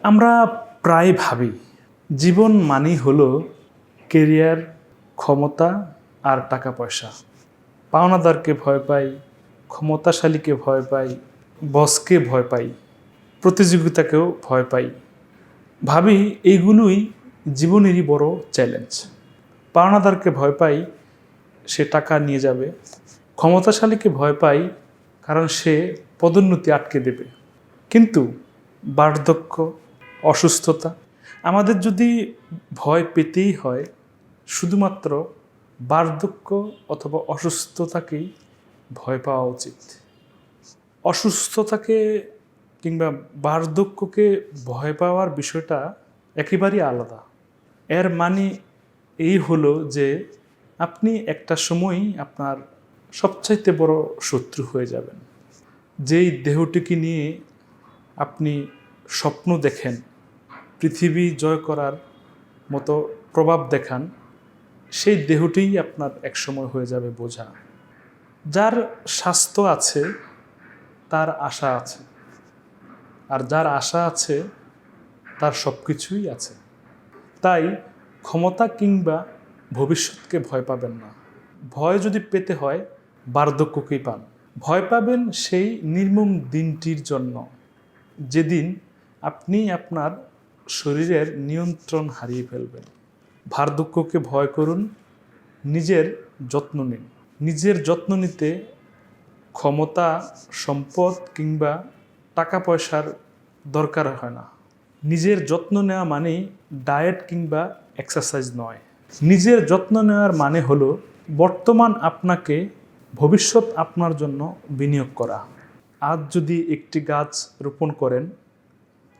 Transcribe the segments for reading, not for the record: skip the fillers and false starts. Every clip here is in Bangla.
আমরা প্রায় ভাবি জীবন মানেই হলো কেরিয়ার, ক্ষমতা আর টাকা পয়সা। পাওনাদারকে ভয় পাই, ক্ষমতাশালীকে ভয় পাই, বসকে ভয় পাই, প্রতিযোগিতাকেও ভয় পাই। ভাবি এইগুলোই জীবনেরই বড় চ্যালেঞ্জ। পাওনাদারকে ভয় পাই, সে টাকা নিয়ে যাবে। ক্ষমতাশালীকে ভয় পাই, কারণ সে পদোন্নতি আটকে দেবে। কিন্তু বার্ধক্য, অসুস্থতা, আমাদের যদি ভয় পেতেই হয়, শুধুমাত্র বার্ধক্য অথবা অসুস্থতাকেই ভয় পাওয়া উচিত। অসুস্থতাকে কিংবা বার্ধক্যকে ভয় পাওয়ার বিষয়টা একেবারেই আলাদা। এর মানে এই হলো যে আপনি একটা সময়ই আপনার সবচাইতে বড় শত্রু হয়ে যাবেন। যেই দেহটিকে নিয়ে আপনি স্বপ্ন দেখেন, পৃথিবী জয় করার মতো প্রভাব দেখান, সেই দেহটিই আপনার একসময় হয়ে যাবে বোঝা। যার স্বাস্থ্য আছে তার আশা আছে, আর যার আশা আছে তার সব কিছুই আছে। তাই ক্ষমতা কিংবা ভবিষ্যৎকে ভয় পাবেন না। ভয় যদি পেতে হয়, বার্ধক্যকেই পান। ভয় পাবেন সেই নির্মম দিনটির জন্য, যেদিন আপনি আপনার শরীরের নিয়ন্ত্রণ হারিয়ে ফেলবেন। বার্ধক্যকে ভয় করুন, নিজের যত্ন নিন। নিজের যত্ন নিতে ক্ষমতা, সম্পদ কিংবা টাকা পয়সার দরকার হয় না। নিজের যত্ন নেওয়া মানেই ডায়েট কিংবা এক্সারসাইজ নয়। নিজের যত্ন নেওয়ার মানে হলো বর্তমান আপনাকে ভবিষ্যৎ আপনার জন্য বিনিয়োগ করা। আজ যদি একটি গাছ রোপণ করেন,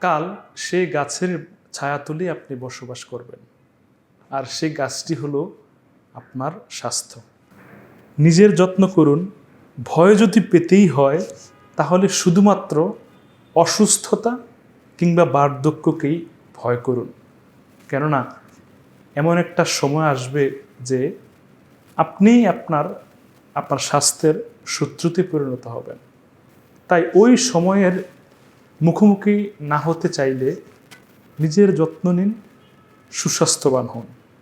কাল সেই গাছের ছায়াতলে আপনি বসবাস করবেন, আর সেই গাছটি হলো আপনার স্বাস্থ্য। নিজের যত্ন করুন। ভয় যদি পেতেই হয়, তাহলে শুধুমাত্র অসুস্থতা কিংবা বার্ধক্যকেই ভয় করুন। কেননা এমন একটা সময় আসবে যে আপনিই আপনার স্বাস্থ্যের শত্রুতে পরিণত হবেন। তাই ওই সময়ের মুখোমুখি না হতে চাইলে নিজের যত্ন নিন, সুস্বাস্থ্যবান হন।